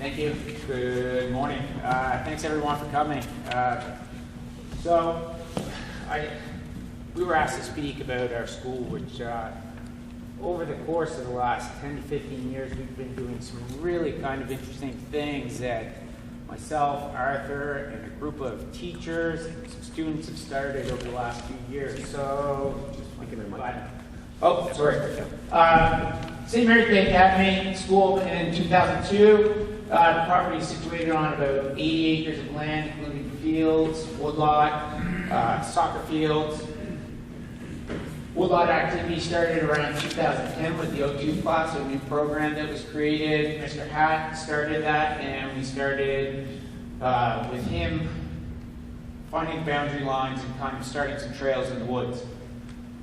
Thank you. Good morning. Thanks everyone for coming. We were asked to speak about our school, which over the course of the last 10 to 15 years, we've been doing some really kind of interesting things that myself, Arthur, and a group of teachers and some students have started over the last few years. So, oh, sorry. St. Mary's Bay Academy School in 2002. The property is situated on about 80 acres of land, including fields, woodlot, soccer fields. Woodlot activity started around 2010 with the O2 class, a new program that was created. Mr. Hatt started that, and we started with him finding boundary lines and kind of starting some trails in the woods.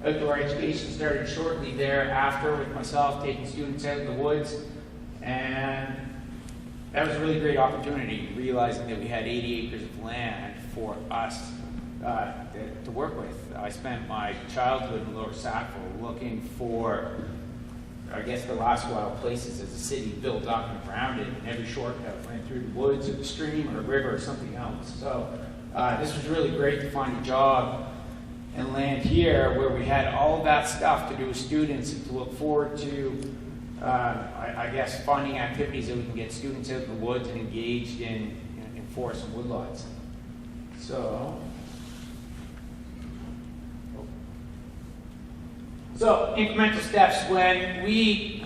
Outdoor education started shortly thereafter with myself taking students out in the woods, and that was a really great opportunity, realizing that we had 80 acres of land for us to work with. I spent my childhood in Lower Sackville looking for, I guess, the last wild places as the city built up and around it, and every shortcut went through the woods or the stream or a river or something else. So this was really great to find a job and land here where we had all of that stuff to do with students and to look forward to, I guess, finding activities that we can get students out in the woods and engaged in forests and woodlots. So incremental steps. When we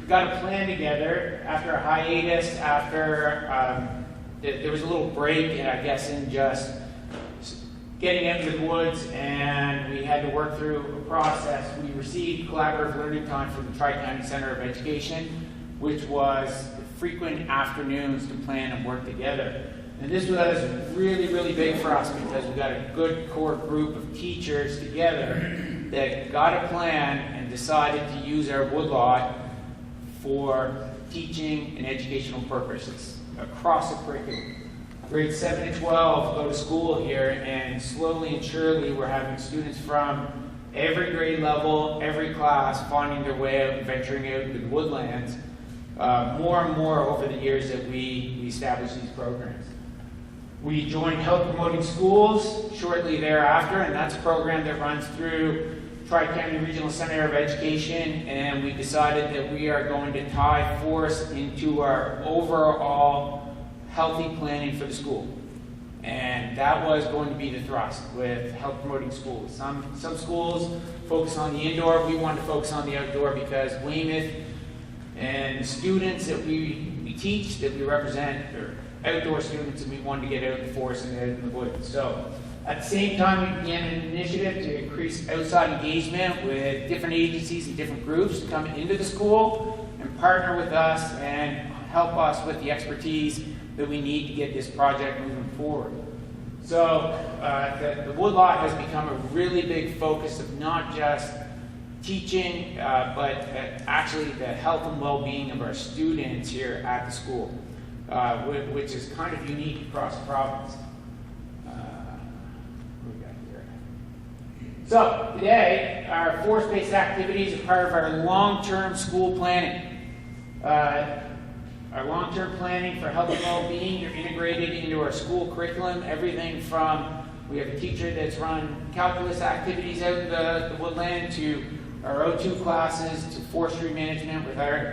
got a plan together after a hiatus, after there was a little break, and I guess in just getting into the woods, and we had to work through a process. We received collaborative learning time from the Tri-County Center of Education, which was frequent afternoons to plan and work together. And this was really, really big for us because we got a good core group of teachers together that got a plan and decided to use our woodlot for teaching and educational purposes across the curriculum. Grades 7 to 12 go to school here, and slowly and surely we're having students from every grade level, every class, finding their way out and venturing out into the woodlands more and more over the years that we established these programs. We joined Health Promoting Schools shortly thereafter, and that's a program that runs through Tri-County Regional Center of Education, and we decided that we are going to tie force into our overall healthy planning for the school. And that was going to be the thrust with Health Promoting Schools. Some schools focus on the indoor. We wanted to focus on the outdoor because Weymouth and students that we teach, that we represent, are outdoor students, and we wanted to get out in the forest and out in the woods. So at the same time, we began an initiative to increase outside engagement with different agencies and different groups to come into the school and partner with us and help us with the expertise that we need to get this project moving forward. So the woodlot has become a really big focus of not just teaching, but actually the health and well-being of our students here at the school, which is kind of unique across the province. So today, our forest-based activities are part of our long-term school planning. Our long-term planning for health and well-being are integrated into our school curriculum. Everything from, we have a teacher that's run calculus activities out in the woodland, to our O2 classes, to forestry management,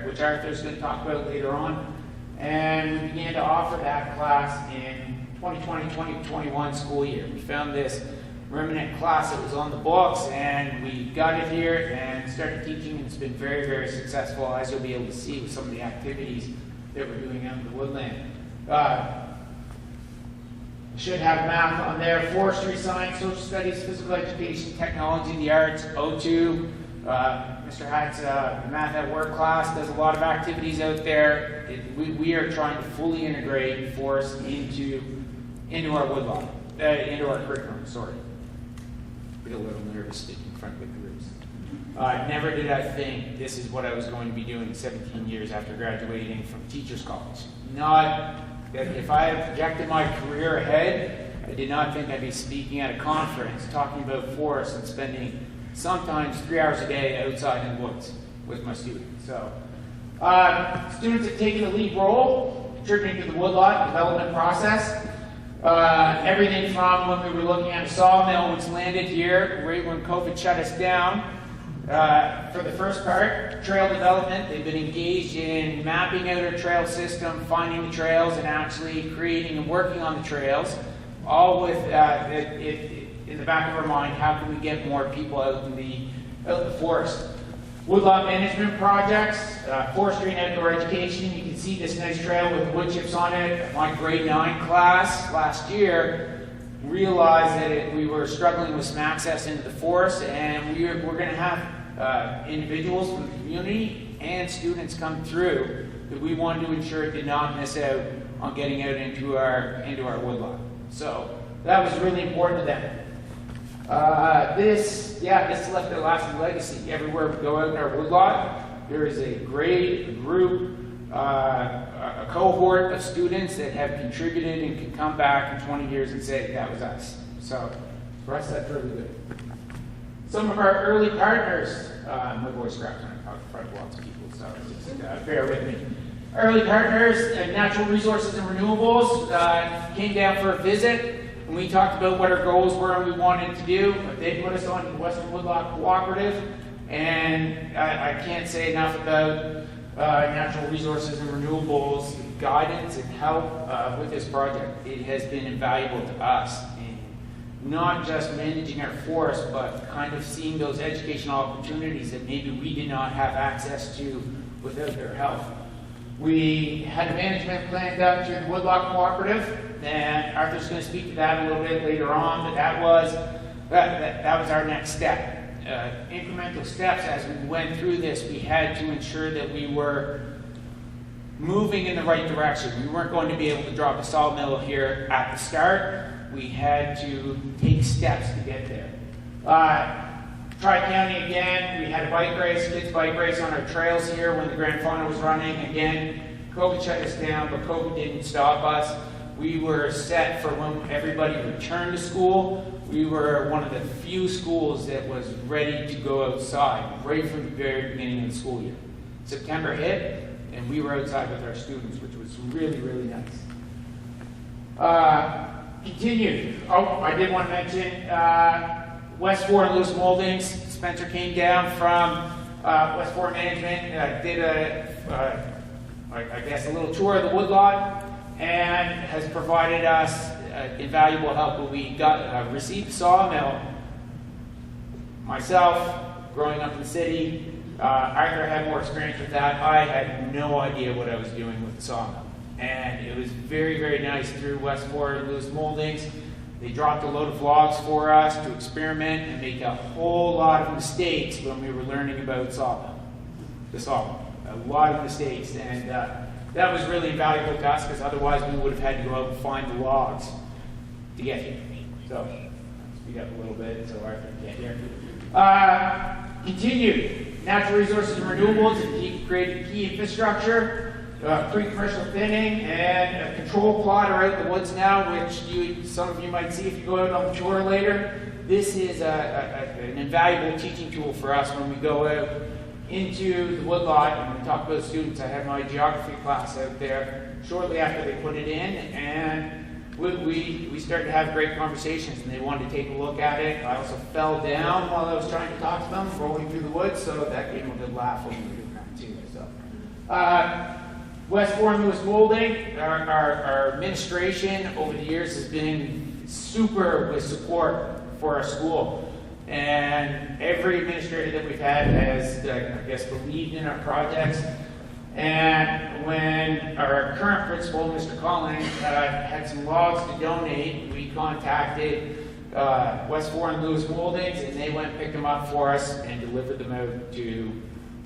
which Arthur's going to talk about later on. And we began to offer that class in 2020-2021 school year. We found this remnant class that was on the books, and we got it here and started teaching, and it's been very, very successful, as you'll be able to see with some of the activities that we're doing out in the woodland. Should have math on there: forestry, science, social studies, physical education, technology, the arts, O2. Mr. Hatt's Math at Work class does a lot of activities out there. We are trying to fully integrate forest into our woodlot, into our curriculum. Sorry, I get a little nervous speaking in front of the groups. Never did I think this is what I was going to be doing 17 years after graduating from Teachers College. Not that if I had projected my career ahead, I did not think I'd be speaking at a conference talking about forests and spending sometimes 3 hours a day outside in the woods with my students. So students have taken a lead role contributing to the woodlot development process. Everything from when we were looking at a sawmill, which landed here right when COVID shut us down. For the first part, trail development, they've been engaged in mapping out our trail system, finding the trails, and actually creating and working on the trails, all with in the back of our mind, how can we get more people out in the forest. Woodlot management projects, forestry and outdoor education. You can see this nice trail with wood chips on it. My grade 9 class last year realized that we were struggling with some access into the forest, and we're going to have individuals from the community and students come through that we wanted to ensure did not miss out on getting out into our woodlot. So that was really important to them. This left a lasting legacy. Everywhere we go out in our woodlot, there is a great group, a cohort of students that have contributed and can come back in 20 years and say, that was us. So for us, that's really good. Some of our early partners, my voice cracks when I talk in front of lots of people, so just bear with me. Early partners, Natural Resources and Renewables, came down for a visit. And we talked about what our goals were and we wanted to do. They put us on the Western Woodlot Cooperative, and I can't say enough about Natural Resources and Renewables guidance and help with this project. It has been invaluable to us in not just managing our forest, but kind of seeing those educational opportunities that maybe we did not have access to without their help. We had a management plan done through the Woodlot Cooperative, and Arthur's going to speak to that a little bit later on, but that was our next step. Incremental steps as we went through this, we had to ensure that we were moving in the right direction. We weren't going to be able to drop a sawmill here at the start. We had to take steps to get there. Tri-County again, we had a bike race, kids bike race on our trails here when the Grand Final was running. Again, COVID shut us down, but COVID didn't stop us. We were set for when everybody returned to school. We were one of the few schools that was ready to go outside right from the very beginning of the school year. September hit, and we were outside with our students, which was really, really nice. Continued. Oh, I did want to mention West 4 and Lewis Moldings. Spencer came down from West 4 Management, did a little tour of the woodlot, and has provided us invaluable help. When we received sawmill, myself, growing up in the city, Arthur had more experience with that. I had no idea what I was doing with the sawmill. And it was very, very nice through West 4 and Lewis Moldings. They dropped a load of logs for us to experiment and make a whole lot of mistakes when we were learning about the sawmill. A lot of mistakes, and that was really invaluable to us because otherwise we would have had to go out and find the logs to get here. So, speed up a little bit so Arthur can't hear. Continued. Natural Resources and Renewables have created key infrastructure. Pre-commercial thinning and a control plotter out in the woods now, which some of you might see if you go out on the tour later. This is an invaluable teaching tool for us when we go out into the woodlot and we talk about students. I had my geography class out there shortly after they put it in, and we started to have great conversations, and they wanted to take a look at it. I also fell down while I was trying to talk to them, rolling through the woods, so that gave them a good laugh when we were doing that too. So. West 4 and Lewis Molding, our administration over the years has been super with support for our school. And every administrator that we've had has, believed in our projects. And when our current principal, Mr. Collins, had some logs to donate, we contacted West 4 and Lewis Moldings, and they went and picked them up for us and delivered them out to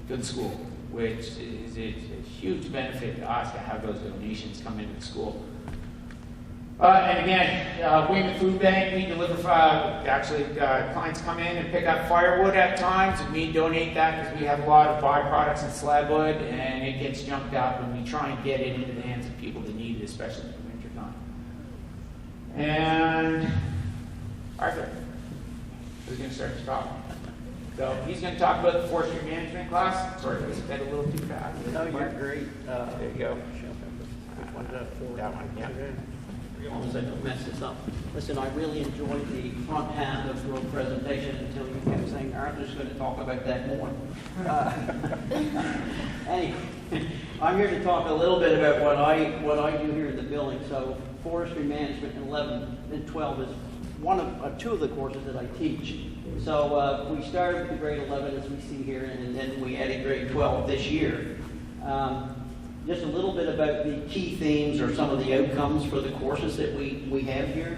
the school, which is a huge benefit to us to have those donations come into the school. And again, Weymouth Food Bank, we deliver, clients come in and pick up firewood at times, and we donate that because we have a lot of byproducts in slab wood, and it gets jumped up, and we try and get it into the hands of people that need it, especially in the winter time. And Arthur is going to start to talk. So he's going to talk about the forestry management class. Sorry, I sped a little too fast. No, you're great. There you go. That one, yeah. As long as I don't mess this up. Listen, I really enjoyed the front half of your presentation until you kept saying, Arthur's going to talk about that more. Anyway, I'm here to talk a little bit about what I do here in the building. So forestry management in 11 and 12 is one of two of the courses that I teach. So we started with the grade 11 as we see here, and then we added grade 12 this year. Just a little bit about the key themes or some of the outcomes for the courses that we have here.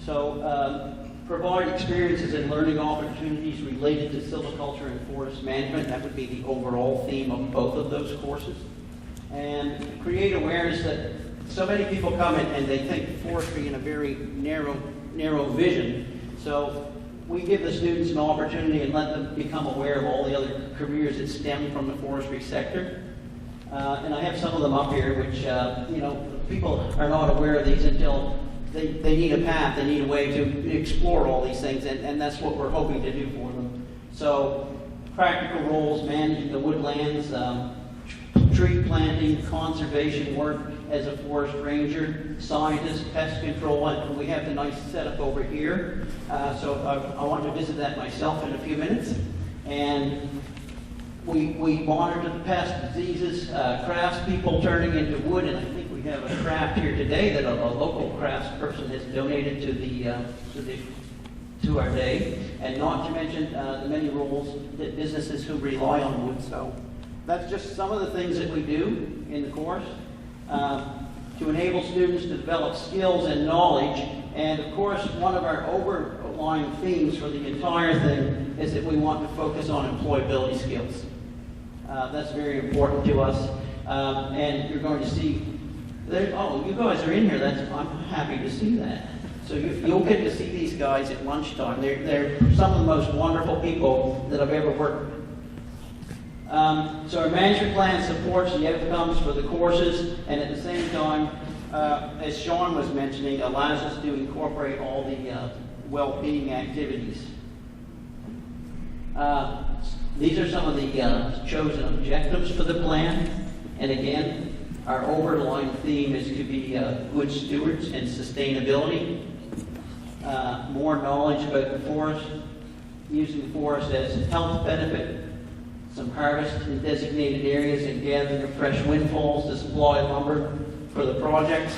So provide experiences and learning opportunities related to silviculture and forest management. That would be the overall theme of both of those courses. And create awareness that so many people come in and they think forestry in a very narrow vision. So we give the students an opportunity and let them become aware of all the other careers that stem from the forestry sector. And I have some of them up here, which, people are not aware of these until they need a path, they need a way to explore all these things, and that's what we're hoping to do for them. So, practical roles, managing the woodlands, tree planting, conservation work as a forest ranger, scientist, pest control, and we have the nice setup over here. So I want to visit that myself in a few minutes. And we monitor the pests, diseases, craftspeople turning into wood, and I think we have a craft here today that a local craftsperson has donated to our day, and not to mention the many roles that businesses who rely on wood. So that's just some of the things that we do in the course to enable students to develop skills and knowledge. And of course, one of our overlying themes for the entire thing is that we want to focus on employability skills. That's very important to us, and you're going to see. You guys are in here. I'm happy to see that. So you'll get to see these guys at lunchtime. They're some of the most wonderful people that I've ever worked with. So our management plan supports the outcomes for the courses, and at the same time, as Sean was mentioning, allows us to incorporate all the well-being activities. These are some of the chosen objectives for the plan. And again, our overlying theme is to be good stewards and sustainability. More knowledge about the forest, using the forest as a health benefit, some harvest in designated areas and gathering of fresh windfalls to supply lumber for the projects.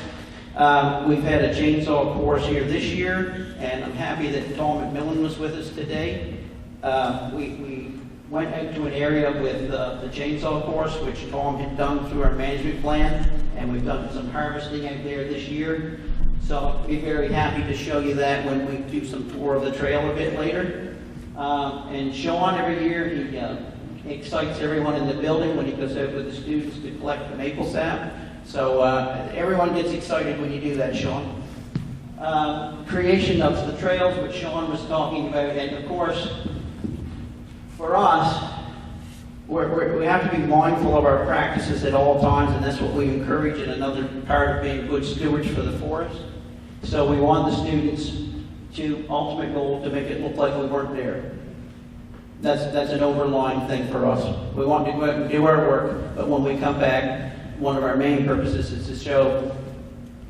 We've had a chainsaw course here this year, and I'm happy that Tom McMillan was with us today. We went out to an area with the chainsaw course, which Tom had done through our management plan, and we've done some harvesting out there this year. So I'll be very happy to show you that when we do some tour of the trail a bit later. And Sean, every year, he excites everyone in the building when he goes out with the students to collect the maple sap. So everyone gets excited when you do that, Sean. Creation of the trails, which Sean was talking about, and of course, for us, we have to be mindful of our practices at all times, and that's what we encourage in another part of being good stewards for the forest. So we want the students to, ultimate goal, to make it look like we weren't there. That's an overlying thing for us. We want to go out and do our work, but when we come back, one of our main purposes is to show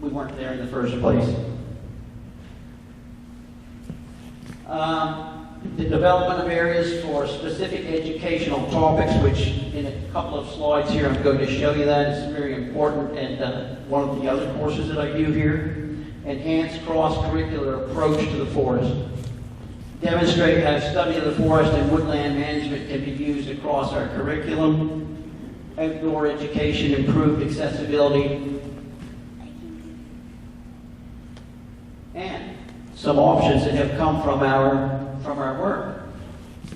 we weren't there in the first place. The development of areas for specific educational topics, which in a couple of slides here I'm going to show you that. It's very important, and one of the other courses that I do here. Enhanced cross-curricular approach to the forest. Demonstrate how study of the forest and woodland management can be used across our curriculum. Outdoor education, improved accessibility, and some options that have come from our work.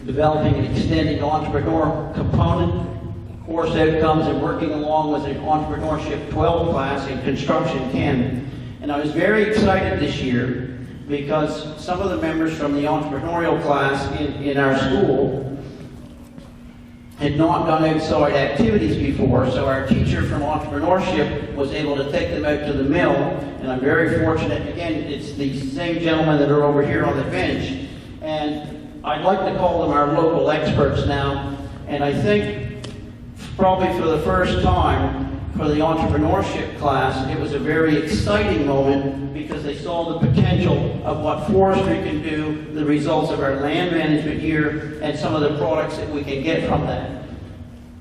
Developing and extending entrepreneur component, course outcomes, and working along with an entrepreneurship 12 class in construction 10. And I was very excited this year because some of the members from the entrepreneurial class in our school had not done outside activities before, so our teacher from entrepreneurship was able to take them out to the mill, and I'm very fortunate. Again, it's the same gentlemen that are over here on the bench, and I'd like to call them our local experts now, and I think probably for the first time for the entrepreneurship class, it was a very exciting moment because they saw the potential of what forestry can do, the results of our land management here, and some of the products that we can get from that.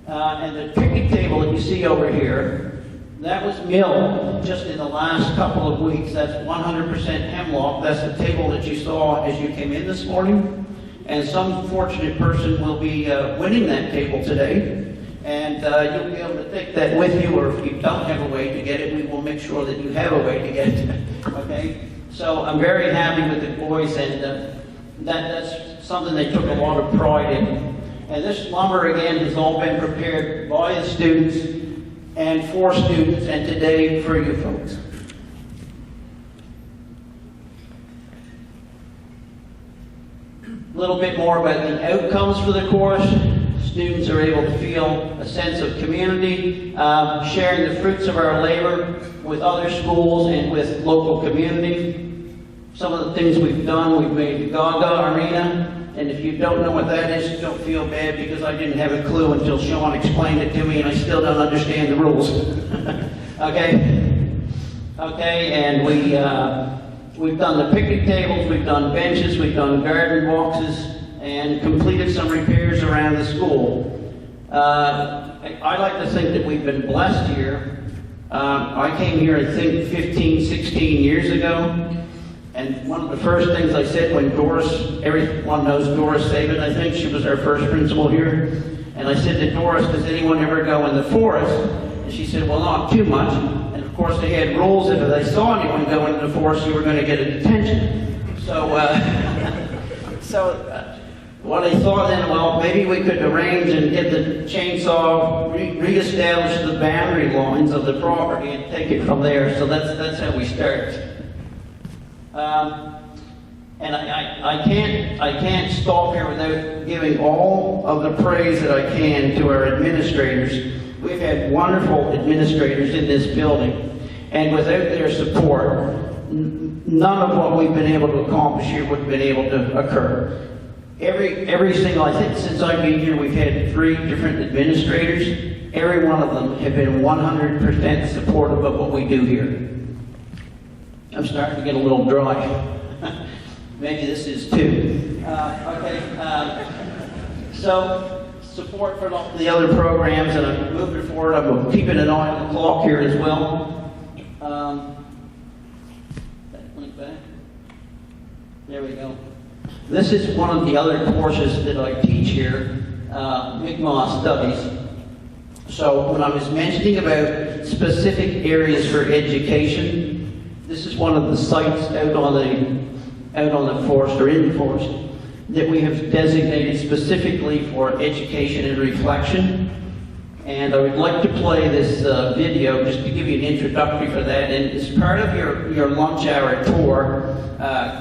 And the picnic table that you see over here, that was milled just in the last couple of weeks. That's 100% hemlock. That's the table that you saw as you came in this morning. And some fortunate person will be winning that table today. And you'll be able to take that with you, or if you don't have a way to get it, we will make sure that you have a way to get it. Okay? So I'm very happy with the boys, and that's something they took a lot of pride in. And this lumber, again, has all been prepared by the students and for students, and today for you folks. A little bit more about the outcomes for the course. Students are able to feel a sense of community, sharing the fruits of our labor with other schools and with local community. Some of the things we've done, we've made the Gaga Arena, and if you don't know what that is, don't feel bad because I didn't have a clue until Sean explained it to me and I still don't understand the rules. Okay? Okay, and we've done the picnic tables, we've done benches, we've done garden boxes, and completed some repairs around the school. I like to think that we've been blessed here. I came here, I think, 15, 16 years ago, and one of the first things I said when Doris, everyone knows Doris Saban, I think she was our first principal here, and I said to Doris, does anyone ever go in the forest? And she said, well, not too much. And of course they had rules that if they saw anyone go into the forest, you were going to get a detention. So, what I thought then, well, maybe we could arrange and get the chainsaw, reestablish the boundary lines of the property and take it from there. So that's how we start. And I can't stop here without giving all of the praise that I can to our administrators. We've had wonderful administrators in this building, and without their support, none of what we've been able to accomplish here would have been able to occur. Every single, I think since I've been here, we've had 3 different administrators. Every one of them have been 100% supportive of what we do here. I'm starting to get a little dry. Maybe this is too. So support for the other programs, and I'm moving forward. I'm keeping an eye on the clock here as well. Link back. There we go. This is one of the other courses that I teach here, Mi'kmaq Studies. So when I was mentioning about specific areas for education, this is one of the sites out on the forest, or in the forest, that we have designated specifically for education and reflection. And I would like to play this video just to give you an introductory for that. And as part of your lunch hour tour,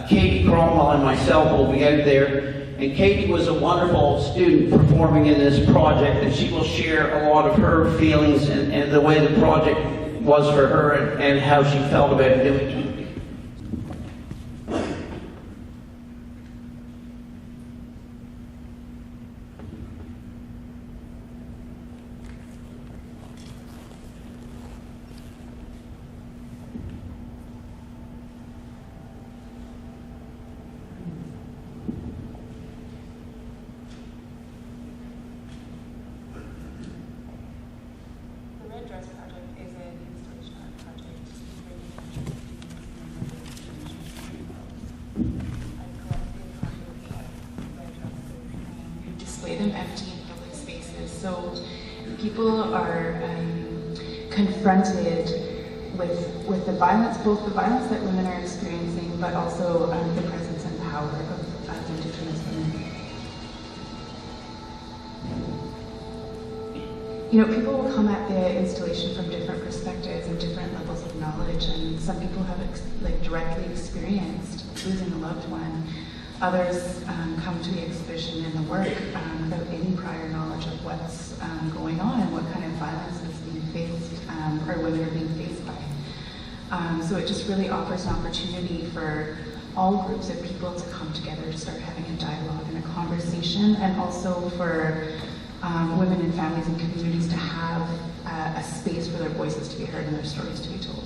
Katie Cromwell and myself will be out there. And Katie was a wonderful student performing in this project, and she will share a lot of her feelings and the way the project was for her and how she felt about doing it. Them empty in public spaces. So people are confronted with the violence, both the violence that women are experiencing, but also the presence and power of Indigenous women. You know, people will come at the installation from different perspectives and different levels of knowledge, and some people have directly experienced losing a loved one. Others come to the exhibition and the work without any prior knowledge of what's going on and what kind of violence is being faced, or women are being faced by. So it just really offers an opportunity for all groups of people to come together to start having a dialogue and a conversation, and also for women and families and communities to have a space for their voices to be heard and their stories to be told.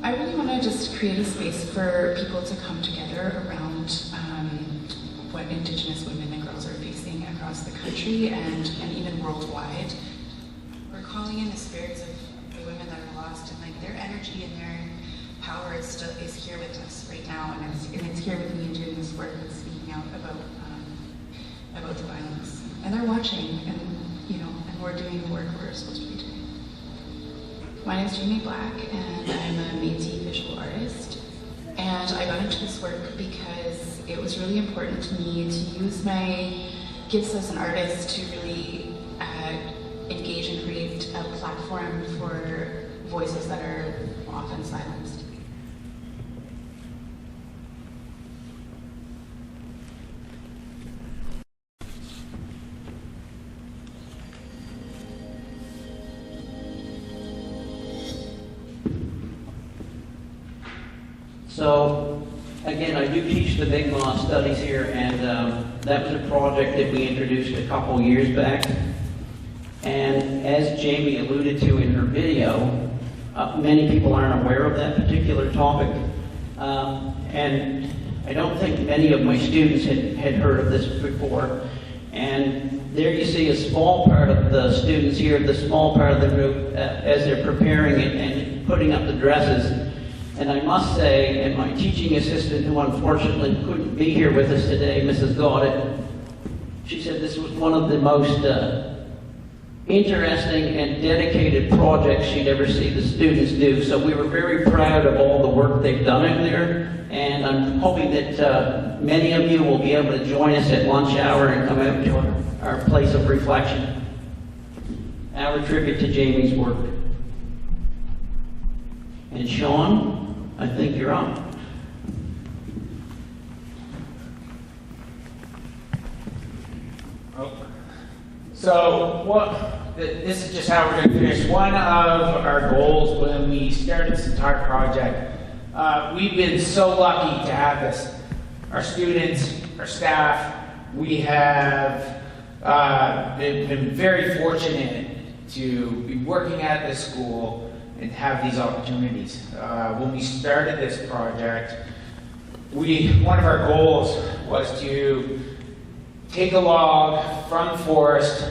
I really want to just create a space for people to come together around what Indigenous women and girls are facing across the country and even worldwide. We're calling in the spirits of the women that are lost, and like their energy and their power is here with us right now, and it's here with me doing this work and speaking out about the violence. And they're watching, and and we're doing the work we're supposed to be doing. My name is Jamie Black, and I'm a Métis visual artist. And I got into this work because it was really important to me to use my gifts as an artist to really engage and create a platform for voices that are often silenced. So, again, I do teach the Big Law Studies here, and that was a project that we introduced a couple years back. And as Jamie alluded to in her video, many people aren't aware of that particular topic. And I don't think many of my students had heard of this before. And there you see a small part of the students here, the small part of the group, as they're preparing it and putting up the dresses. And I must say, and my teaching assistant, who unfortunately couldn't be here with us today, Mrs. Goddard, she said this was one of the most interesting and dedicated projects she'd ever see the students do. So we were very proud of all the work they've done in there, and I'm hoping that many of you will be able to join us at lunch hour and come out to our place of reflection. Our tribute to Jamie's work. And Sean, I think you're on. So this is just how we're going to finish. One of our goals when we started this entire project, we've been so lucky to have this. Our students, our staff, we have been very fortunate to be working at this school and have these opportunities. When we started this project, one of our goals was to take a log from the forest,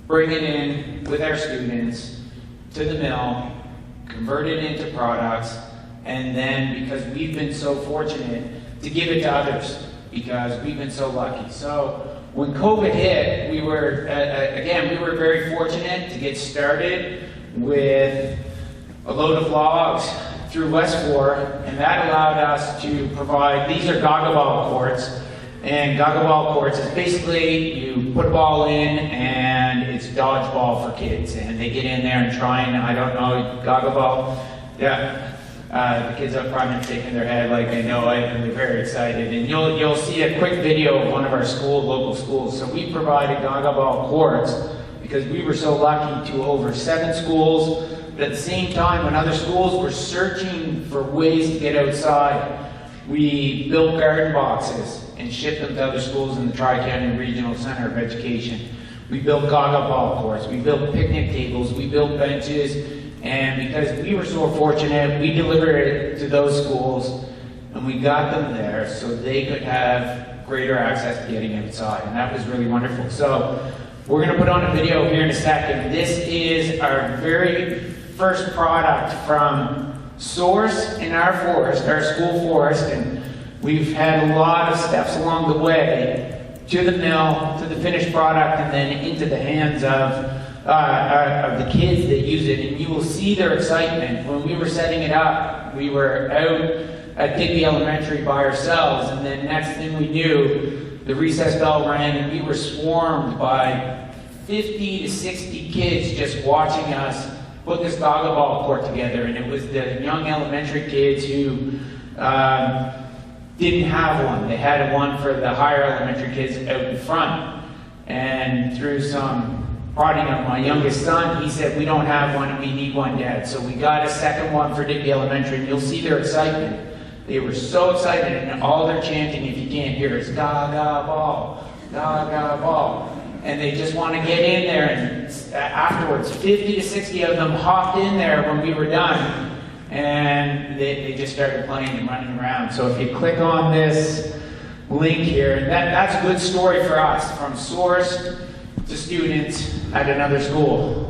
bring it in with our students to the mill, convert it into products, and then, because we've been so fortunate, to give it to others, because we've been so lucky. So when COVID hit, we were very fortunate to get started with a load of logs through West 4, and that allowed us to provide, these are Gaga ball courts, and Gaga ball courts is basically you put a ball in and it's dodgeball for kids, and they get in there and try and, I don't know, Gaga ball, yeah, the kids up front are shaking their head like they know it, and they're very excited, and you'll see a quick video of one of our local schools. So we provided Gaga ball courts because we were so lucky to over 7 schools. But at the same time, when other schools were searching for ways to get outside, we built garden boxes and shipped them to other schools in the Tri-County Regional Center of Education. We built Gaga ball courts, we built picnic tables, we built benches, and because we were so fortunate, we delivered it to those schools, and we got them there so they could have greater access to getting outside, and that was really wonderful. So we're going to put on a video here in a second. This is our very first product from source in our forest, our school forest, and we've had a lot of steps along the way to the mill, to the finished product, and then into the hands of the kids that use it. And you will see their excitement. When we were setting it up, we were out at Digby Elementary by ourselves, and then next thing we knew, the recess bell rang, and we were swarmed by 50 to 60 kids just watching us put this Gaga ball court together. And it was the young elementary kids who didn't have one. They had one for the higher elementary kids out in front. And through some Prodino, my youngest son, he said, we don't have one and we need one, Dad. So we got a second one for Digby Elementary, and you'll see their excitement. They were so excited, and all their chanting, if you can't hear, is Gaga ball, Gaga ball. And they just want to get in there, and afterwards, 50 to 60 of them hopped in there when we were done, and they just started playing and running around. So if you click on this link here, that's a good story for us, from source to students at another school.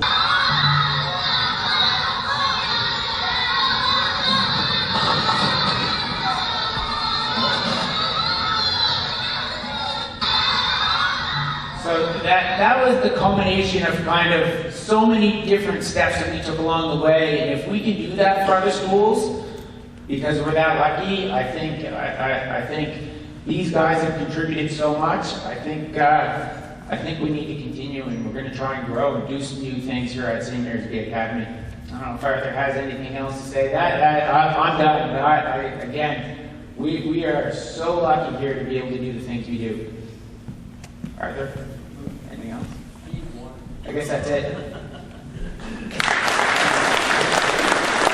So that was the culmination of kind of so many different steps that we took along the way, and if we can do that for other schools, because we're that lucky, I think these guys have contributed so much. I think we need to continue, and we're going to try and grow and do some new things here at St. Mary's Bay Academy. I don't know if Arthur has anything else to say. I'm done. Again, we are so lucky here to be able to do the things we do. Arthur, anything else? I guess that's it.